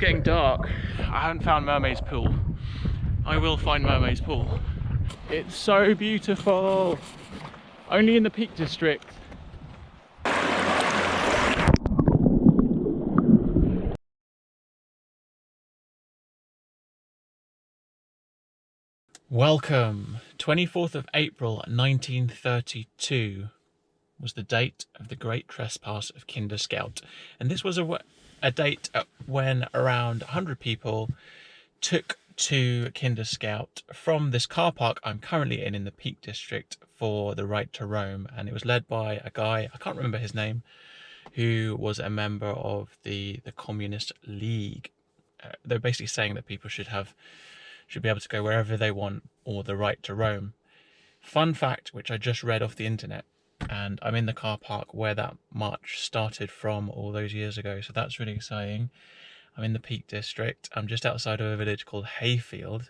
getting dark. I haven't found Mermaid's Pool. I will find Mermaid's Pool. It's so beautiful. Only in the Peak District. Welcome. 24th of April 1932 was the date of the Great Trespass of Kinder Scout. And this was a date when around 100 people took to Kinder Scout from this car park I'm currently in the Peak District for the right to roam. And it was led by a guy, I can't remember his name, who was a member of the Communist League. They're basically saying that people should be able to go wherever they want, or the right to roam. Fun fact, which I just read off the internet, and I'm in the car park where that march started from all those years ago, so that's really exciting. I'm in the Peak District. I'm just outside of a village called Hayfield,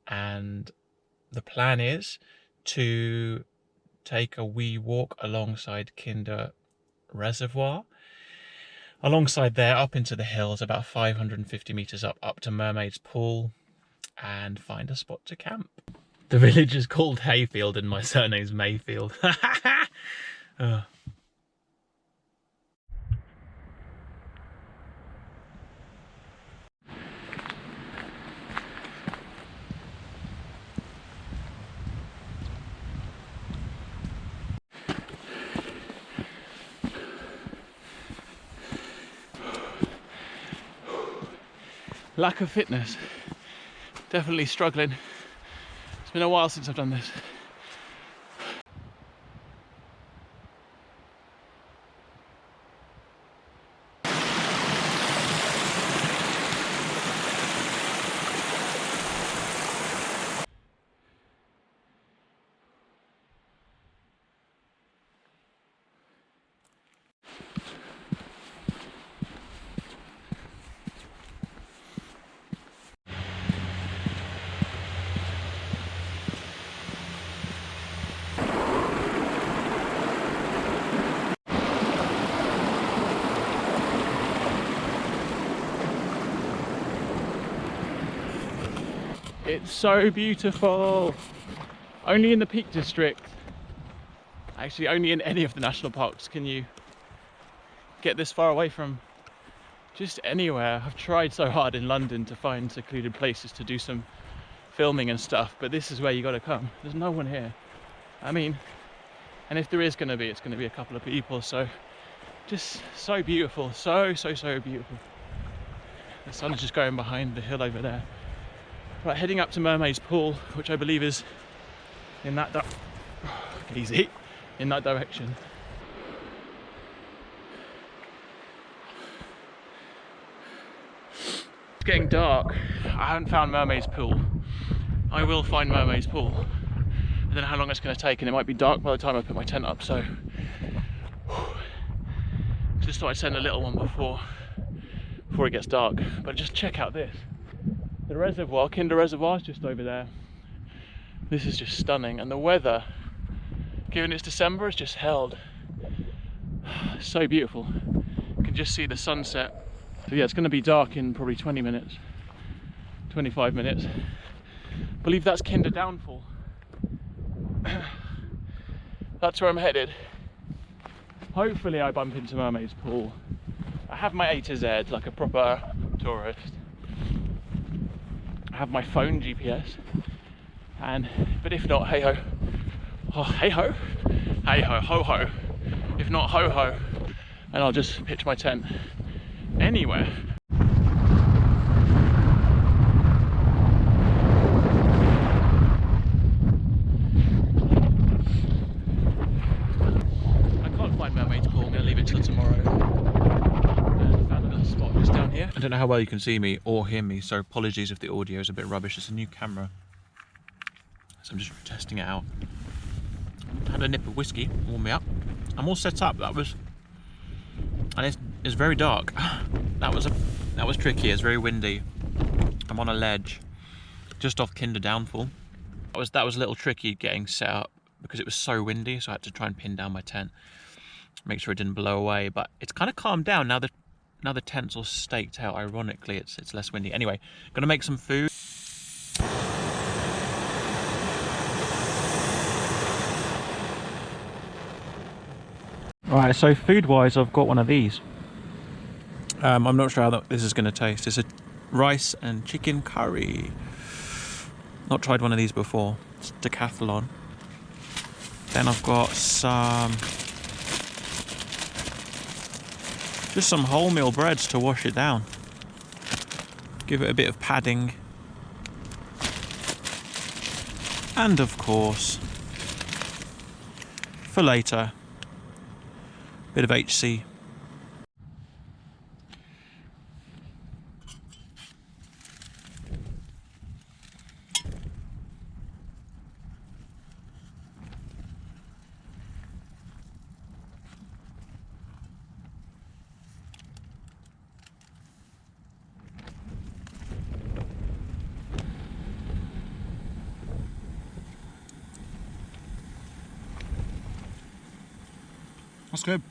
and the plan is to take a wee walk alongside Kinder Reservoir. Alongside there, up into the hills, about 550 meters up to Mermaid's Pool, and find a spot to camp. The village is called Hayfield and my surname's Mayfield. Lack of fitness. Definitely struggling. It's been a while since I've done this. It's so beautiful. Only in the Peak District, actually only in any of the national parks can you get this far away from just anywhere. I've tried so hard in London to find secluded places to do some filming and stuff, but this is where you gotta come. There's no one here. I mean, and if there is gonna be, it's gonna be a couple of people, so just so beautiful, so beautiful. The sun is just going behind the hill over there. Right, heading up to Mermaid's Pool, which I believe is in that in that direction. It's getting dark. I haven't found Mermaid's Pool. I will find Mermaid's Pool. I don't know how long it's going to take, and it might be dark by the time I put my tent up, so just thought I'd send a little one before it gets dark. But just check out this. The reservoir, Kinder Reservoir, is just over there. This is just stunning, and the weather, given it's December, is just held. So beautiful. You can just see the sunset. So yeah, it's going to be dark in probably 20 minutes, 25 minutes. I believe that's Kinder Downfall. That's where I'm headed. Hopefully I bump into Mermaid's Pool. I have my A to Z like a proper tourist. Have my phone GPS, but if not, hey ho, oh, hey ho, ho ho, if not ho ho, and I'll just pitch my tent anywhere. I can't find Mermaid's Pool. I'm gonna leave it till tomorrow. Found a little spot just down here. I don't know how well you can see me or hear me, so apologies if the audio is a bit rubbish. It's a new camera, so I'm just testing it out. Had a nip of whiskey, warm me up. I'm all set up. And it's very dark. That was tricky. It's very windy. I'm on a ledge just off Kinder Downfall. That was a little tricky getting set up because it was so windy, so I had to try and pin down my tent, make sure it didn't blow away. But it's kind of calmed down now. now the tent's all staked out. Ironically, it's less windy. Anyway, gonna make some food. Alright, so food-wise, I've got one of these. I'm not sure how this is going to taste. It's a rice and chicken curry. Not tried one of these before. It's decathlon. Then I've got just some wholemeal breads to wash it down. Give it a bit of padding. And of course, for later, bit of HC. That's good.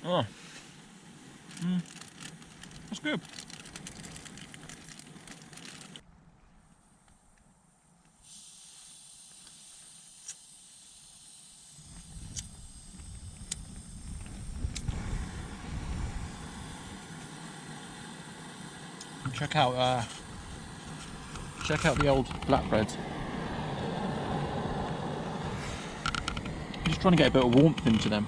Oh. That's good. Check out the old flatbreads. I'm just trying to get a bit of warmth into them.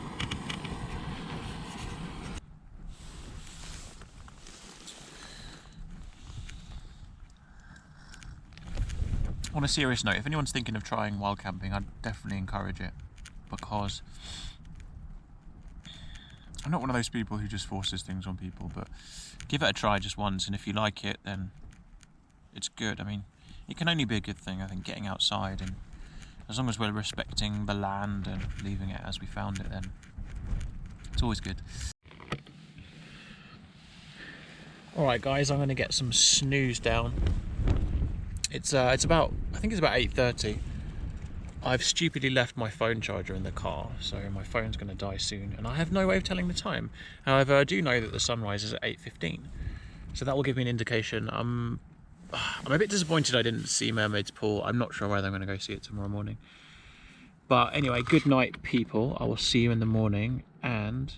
On a serious note, if anyone's thinking of trying wild camping, I'd definitely encourage it, because I'm not one of those people who just forces things on people, but give it a try just once, and if you like it, then it's good. I mean, it can only be a good thing, I think, getting outside, and as long as we're respecting the land and leaving it as we found it, then it's always good. Alright guys, I'm going to get some snooze down. It's about, I think it's about 8:30. I've stupidly left my phone charger in the car, so my phone's going to die soon, and I have no way of telling the time. However, I do know that the sunrise is at 8:15, so that will give me an indication. I'm a bit disappointed I didn't see Mermaid's Pool. I'm not sure whether I'm going to go see it tomorrow morning. But anyway, good night people. I will see you in the morning, and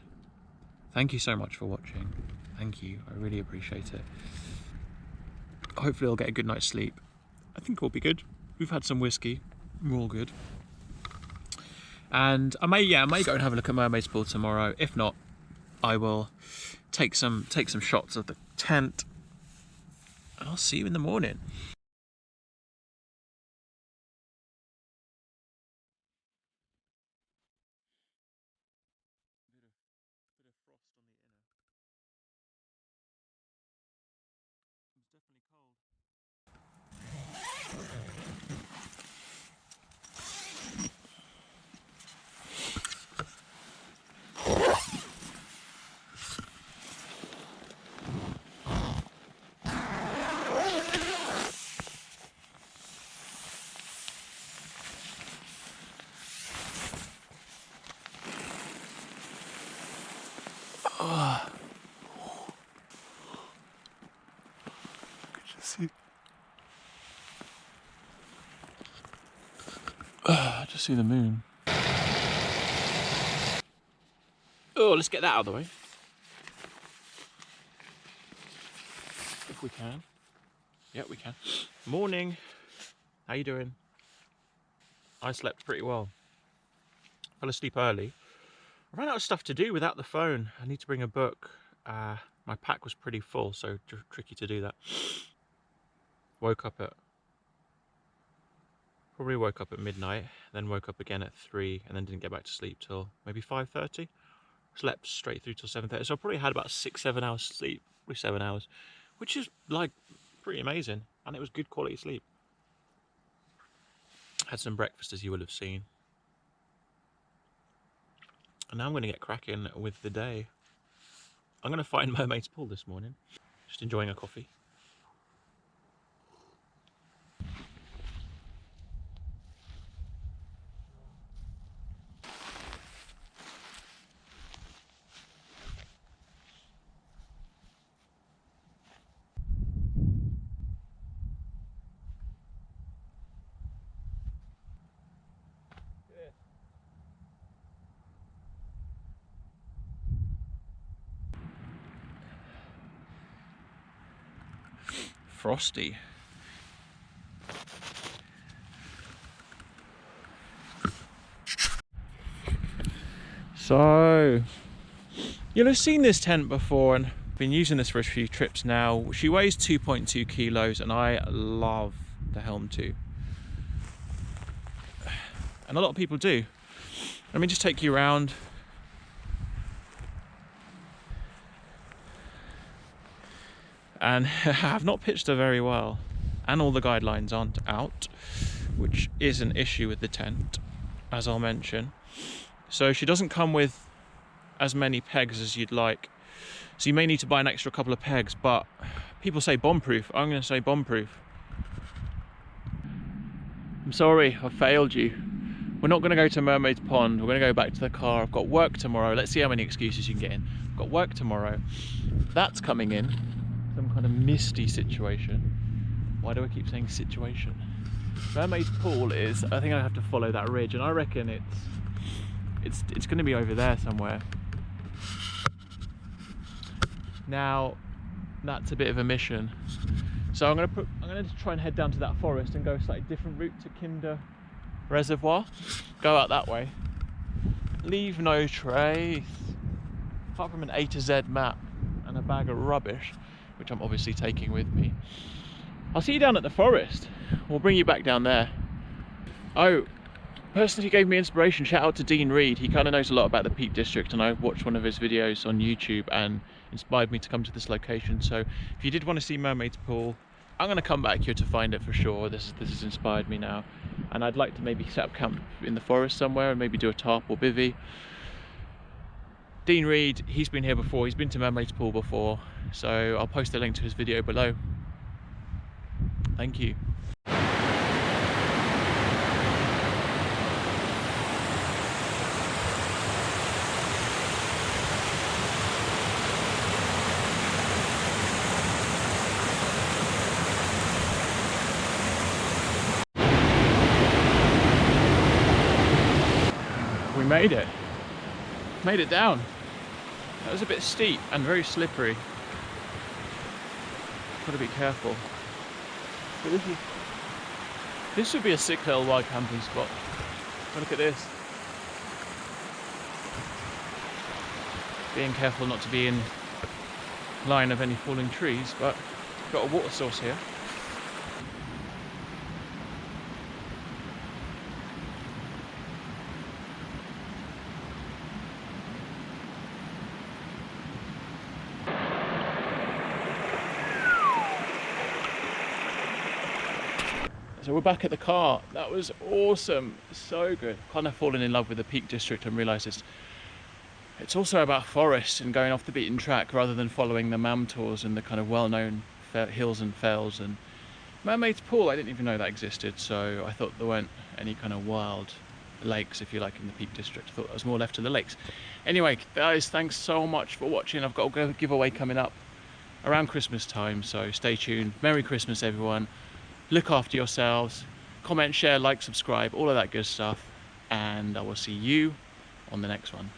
thank you so much for watching. Thank you, I really appreciate it. Hopefully I'll get a good night's sleep. I think we'll be good. We've had some whiskey, we're all good. And I may go and have a look at Mermaid's Pool tomorrow. If not, I will take some shots of the tent. I'll see you in the morning. Just see the moon. Oh, let's get that out of the way. If we can. Yeah, we can. Morning. How you doing? I slept pretty well. Fell asleep early. I ran out of stuff to do without the phone. I need to bring a book. My pack was pretty full, so tricky to do that. Probably woke up at midnight, then woke up again at 3, and then didn't get back to sleep till maybe 5:30. Slept straight through till 7:30, so I probably had about 6-7 hours sleep, probably 7 hours, which is like pretty amazing, and it was good quality sleep. Had some breakfast, as you will have seen, and now I'm going to get cracking with the day. I'm going to find Mermaid's Pool this morning, just enjoying a coffee. frosty. So, you'll have seen this tent before, and I've been using this for a few trips now. She weighs 2.2 kilos, and I love the Helm 2. And a lot of people do. Let me just take you around. And I've not pitched her very well, and all the guidelines aren't out, which is an issue with the tent, as I'll mention. So she doesn't come with as many pegs as you'd like, so you may need to buy an extra couple of pegs, but people say bomb-proof. I'm going to say bomb-proof. I'm sorry, I failed you. We're not going to go to Mermaid's Pond, we're going to go back to the car. I've got work tomorrow. Let's see how many excuses you can get in. I've got work tomorrow. That's coming in. Some kind of misty situation. Why do I keep saying situation? Mermaid's Pool is, I think I have to follow that ridge, and I reckon it's going to be over there somewhere. Now, that's a bit of a mission. So I'm going to try and head down to that forest and go a slightly different route to Kinder Reservoir. Go out that way. Leave no trace, apart from an A to Z map and a bag of rubbish, which I'm obviously taking with me. I'll see you down at the forest. We'll bring you back down there. Oh, person who gave me inspiration, shout out to Dean Reed. He kind of knows a lot about the Peak District, and I watched one of his videos on YouTube and inspired me to come to this location. So if you did want to see Mermaid's Pool, I'm going to come back here to find it for sure. This has inspired me now, and I'd like to maybe set up camp in the forest somewhere and maybe do a tarp or bivvy. Dean Reed, he's been here before, he's been to Mermaid's Pool before, so I'll post a link to his video below. Thank you. We made it. Made it down. That was a bit steep and very slippery. Got to be careful. But this would be a sick little wild camping spot. Look at this. Being careful not to be in line of any falling trees, but got a water source here. So we're back at the car. That was awesome, so good. Kind of fallen in love with the Peak District and realised it's also about forest and going off the beaten track rather than following the MAM tours and the kind of well-known hills and fells. And Mermaid's Pool, I didn't even know that existed, so I thought there weren't any kind of wild lakes, if you like, in the Peak District. I thought there was more left to the lakes. Anyway, guys, thanks so much for watching. I've got a giveaway coming up around Christmas time, so stay tuned. Merry Christmas, everyone. Look after yourselves, comment, share, like, subscribe, all of that good stuff, and I will see you on the next one.